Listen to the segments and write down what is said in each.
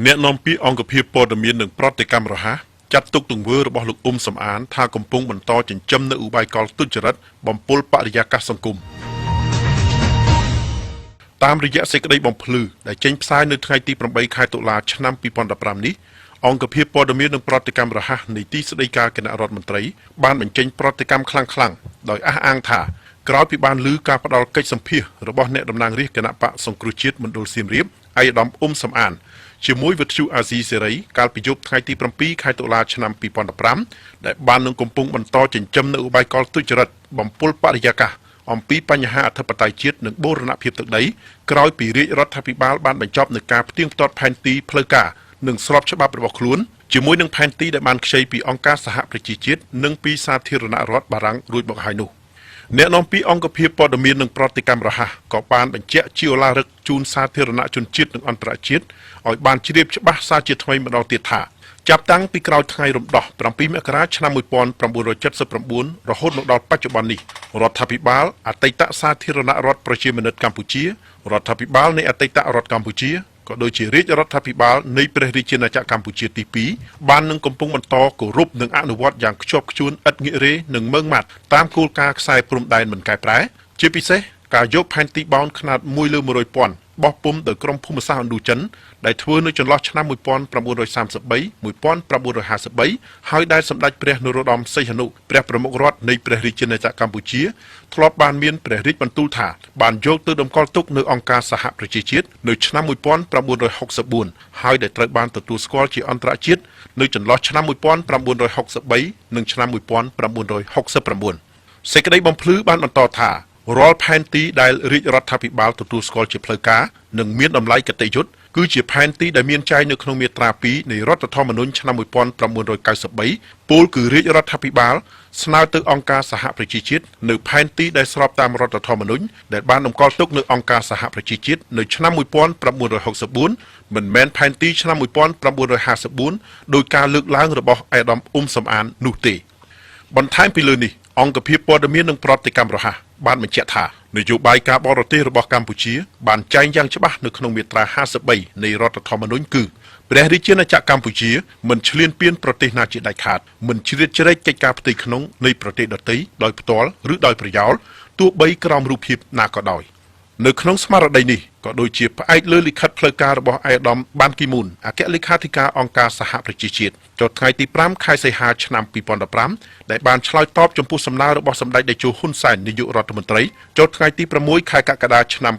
អ្នកនាំពាក្យអង្គភាពព័ត៌មាននិងប្រតិកម្មរហ័សចាត់ទុកទង្វើរបស់លោកសំអានថាកំពុងបន្តចិញ្ចឹមនៅឧបាយកលទុច្ចរិតបំពុលបរិយាកាសសង្គមតាមរយៈសេចក្តីបំភ្លឺដែលចេញផ្សាយនៅថ្ងៃទី8 ខែតុលាឆ្នាំ2015នេះអង្គភាពព័ត៌មាននិងប្រតិកម្មរហ័សនៃទីស្តីការគណៈរដ្ឋមន្ត្រីបានបញ្ចេញប្រតិកម្មខ្លាំងៗដោយអះអាងថាក្រោយពីបានឮការផ្ដល់កិច្ចសម្ភាសរបស់អ្នកតំណាងរាស្ត្រគណៈបកសង្គ្រោះជាតិមណ្ឌលសៀមរាបឯកឧត្តមសំអានជាមួយវិទ្យុអាស៊ីសេរីកាលពីយប់ថ្ងៃទី7 ខែតុលាឆ្នាំ2015ដែលបាននឹងកំពុងបន្តចិញ្ចឹមនៅឧបាយកលទុច្ចរិតបំពុលបរិយាកាសអំពីបញ្ហាអធិបតេយ្យជាតិនិងបូរណភាពទឹកដីក្រោយពីរាជរដ្ឋាភិបាលបានបញ្ចប់នឹងការផ្ទៀងផ្ទាត់ផែនទីផ្លូវការនិងស្របច្បាប់របស់ខ្លួនជាមួយនឹងផែនទីដែលបានខ្ចីពីអង្គការសហប្រជាជាតិនិងពីសាធារណរដ្ឋបារាំងរួចមកហើយនោះអ្នកនាំពាក្យអង្គភាពព័ត៌មាននិងប្រតិកម្មរហ័សក៏បានបញ្ជាក់ជាឧឡារិកជូនសាធារណជនជាតិនិងអន្តរជាតិឲ្យបានជ្រាបច្បាស់សារជាថ្មីម្ដងទៀតថាចាប់តាំងពីក្រោយថ្ងៃរំដោះ7 មករាឆ្នាំ1979រហូតមកដល់បច្ចុប្បន្ននេះរដ្ឋាភិបាលអតីតសាធារណរដ្ឋប្រជាមានិតកម្ពុជារដ្ឋាភិបាលនៃអតីតរដ្ឋកម្ពុជាក៏ដូចជារាជរដ្ឋាភិបាលនៃព្រះរាជាណាចក្រកម្ពុជាទី2បាននឹងកំពុងបន្តគោរពនិងអនុវត្តយ៉ាងខ្ជាប់ខ្ជួនឥតងាករេនិងម៉ឺងម៉ាត់តាមគោលការណ៍ខ្សែព្រំដែនមិនកែប្រែជាពិសេសការយកផែនទីបោនខ្នាត1/100,000បោះពុម្ពដោយក្រមភូមិសាស្ត្រឥណ្ឌូចិនដែលធ្វើនៅចន្លោះឆ្នាំ1933 1953ហើយដែលសម្ដេចព្រះនរោត្តមសីហនុព្រះប្រមុខរដ្ឋនៃព្រះរាជាណាចក្រកម្ពុជាធ្លាប់បានមានព្រះរាជបន្ទូលថាបានយកទៅតម្កល់ទុកនៅអង្គការសហប្រជាជាតិនៅឆ្នាំ1964ហើយដែលត្រូវបានទទួលស្គាល់ជាអន្តរជាតិនៅចន្លោះឆ្នាំ1963និងឆ្នាំ1969សេចក្តីបំភ្លឺបានបន្តថារាល់ផែនទីដែលរាជរដ្ឋាភិបាលទទួលស្គាល់ជាផ្លូវការនិងមានតម្លៃគតិយុត្តគឺជាផែនទីដែលមានចែងនៅក្នុងមាត្រា2នៃរដ្ឋធម្មនុញ្ញឆ្នាំ1993ពោលគឺរាជរដ្ឋាភិបាលស្នើទៅអង្គការសហប្រជាជាតិនៅផែនទីដែលស្របតាមរដ្ឋធម្មនុញ្ញដែលបានតម្កល់ទុកនៅអង្គការសហប្រជាជាតិនៅឆ្នាំ1964មិនមែនផែនទីឆ្នាំ1954ដោយការលើកឡើងរបស់ឯកឧត្តមសំអាននោះទេបន្ថែមពីលើនេះអង្គភាពព័ត៌មាននិងប្រតិកម្មរហ័សបានបញ្ជាក់ថានយោបាយការបរទេសរបស់កម្ពុជាបានចែងយ៉ាងច្បាស់នៅក្នុងមាត្រា53នៃរដ្ឋធម្មនុញ្ញគឺព្រះរាជាណាចក្រកម្ពុជាមិនឈ្លានពានប្រទេសណាជាដាច់ខាតមិនជ្រៀតជ្រែកកិច្ចការផ្ទៃក្នុងនៃប្រទេសដទៃដោយផ្ទាល់ឬដោយប្រយោលទោះបីក្រោមរូបភាពណាក៏ដោយនៅក្នុងស្មារតីនេះក៏ដូចជាផ្អែកលើលិខិតផ្លូវការរបស់ឯកឧត្តមបានគីមូនអគ្គលេខាធិការអង្គការសហប្រជាជាតិចុះថ្ងៃទី5 ខែសីហាឆ្នាំ2015ដែលបានឆ្លើយតបចំពោះសំណើរបស់សម្ដេចតេជោហ៊ុនសែននាយករដ្ឋមន្ត្រីចុះថ្ងៃទី6 ខែកក្កដាឆ្នាំ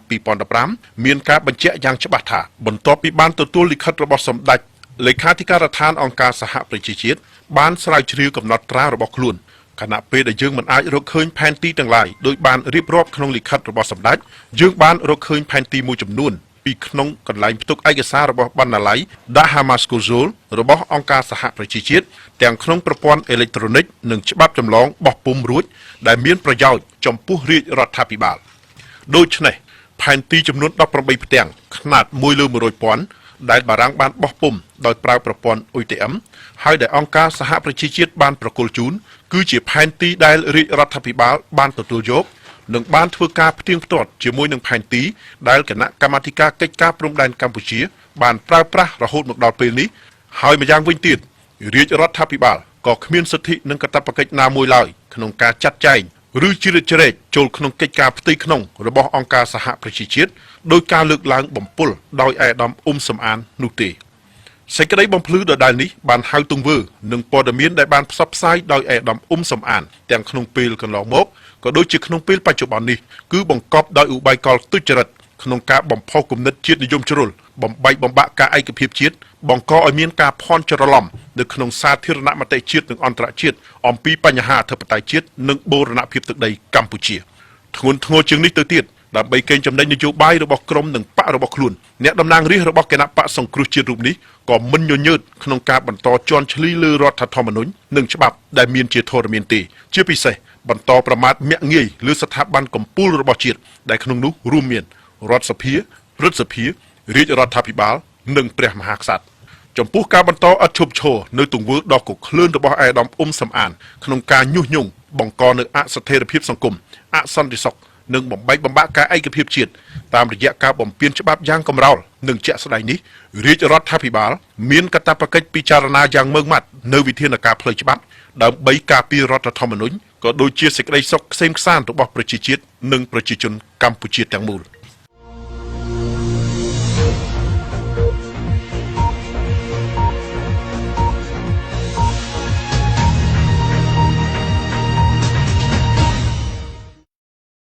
2015មានការបញ្ជាក់យ៉ាងច្បាស់ថាបន្ទាប់ពីបានទទួលលិខិតរបស់សម្ដេចលេខាធិការដ្ឋានអង្គការសហប្រជាជាតិបានស្រាវជ្រាវកំណត់ត្រារបស់ខ្លួនខណៈពេលដែលយើងមិនអាចរកឃើញផែនទីទាំងឡាយដោយបានរៀបរាប់ក្នុងលិខិតរបស់សម្ដេចយើងបានរកឃើញផែនទីមួយចំនួនពីក្នុងកន្លែងផ្ទុកឯកសាររបស់បណ្ណាល័យ Dahamaskuzul របស់អង្គការសហប្រជាជាតិទាំងក្នុងប្រព័ន្ធអេឡិចត្រូនិកនិងច្បាប់ចម្លងបោះពុម្ពរួចដែលមានប្រយោជន៍ចំពោះរាជរដ្ឋាភិបាលដូច្នេះផែនទីចំនួន18ផ្ទាំងខ្នាត1/100,000ដែលបារាំងបានបោះពុម្ពដោយប្រើប្រព័ន្ធ UTM ហើយដែលអង្គការសហប្រជាជាតិបានប្រគល់ជូនគឺជាផែនទីដែលរាជរដ្ឋាភិបាលបានទទួលយកនិងបានធ្វើការផ្ទៀងផ្ទាត់ជាមួយនឹងផែនទីដែលគណៈកម្មាធិការកិច្ចការព្រំដែនកម្ពុជាបានប្រើប្រាស់រហូតមកដល់ពេលនេះហើយម្យ៉ាងវិញទៀតរាជរដ្ឋាភិបាលក៏គ្មានសិទ្ធិនិងកាតព្វកិច្ចណាមួយឡើយក្នុងការចាត់ចែងឬជ្រៀតជ្រែកចូលក្នុងកិច្ចការផ្ទៃក្នុងរបស់អង្គការសហប្រជាជាតិដោយការលើកឡើងបំពុលដោយឯកឧត្តមសំអាននោះទេសេចក្តីបំភ្លឺដដែលនេះបានហៅទង្វើនិងព័ត៌មានដែលបានផ្សព្វផ្សាយដោយឯកឧត្តមសំអានទាំងក្នុងពេលកន្លងមកក៏ដូចជាក្នុងពេលបច្ចុប្បន្ននេះគឺបង្កប់ដោយឧបាយកលទុច្ចរិតក្នុងការបំផុសគំនិតជាតិនិយមជ្រុលបំបែកបំបាក់ការឯកភាពជាតិបង្កឲ្យមានការភ័ន្តច្រឡំនៅក្នុងសាធារណមតិជាតិនិងអន្តរជាតិអំពីបញ្ហាអធិបតេយ្យជាតិនិងបូរណភាពទឹកដីកម្ពុជាធ្ងន់ធ្ងរជាងនេះទៅទៀតដើម្បីកេងចំណេញនយោបាយរបស់ក្រមនិងបករបស់ខ្លួនអ្នកតំណាងរាស្ត្ររបស់គណៈបកសង្គ្រោះជាតិរូបនេះក៏មិនញញើតក្នុងការបន្តជន់ឈ្លីលើរដ្ឋធម្មនុញ្ញនិងច្បាប់ដែលមានជាធរមានទេជាពិសេសបន្តប្រមាថមាក់ងាយលើស្ថាប័នកម្ពុជារបស់ជាតិដែលក្នុងនោះរួមមានរដ្ឋសភាព្រឹទ្ធសភារាជរដ្ឋាភិបាលនិងព្រះមហាក្សត្រចំពោះការបន្តឥតឈប់ឈរនៅទង្វើដ៏កក្លឿនរបស់ឯកឧត្តមសំអានក្នុងការញុះញង់បង្កនៅអស្ថិរភាពសង្គមអសន្តិសុខ និងបំបែកបំបាក់ការឯកភាពជាតិតាមរយៈការបំពានច្បាប់យ៉ាងកំរោលនិងជាក់ស្ដែងនេះរាជរដ្ឋាភិបាលមានកាតព្វកិច្ចពិចារណាយ៉ាងម៉ឺងម៉ាត់នៅវិធានការផ្លូវច្បាប់ដើម្បីការពាររដ្ឋធម្មនុញ្ញក៏ដូចជាសេចក្តីសុខក្សេមក្សាន្តរបស់ប្រជាជាតិនិងប្រជាជនកម្ពុជាទាំងមូល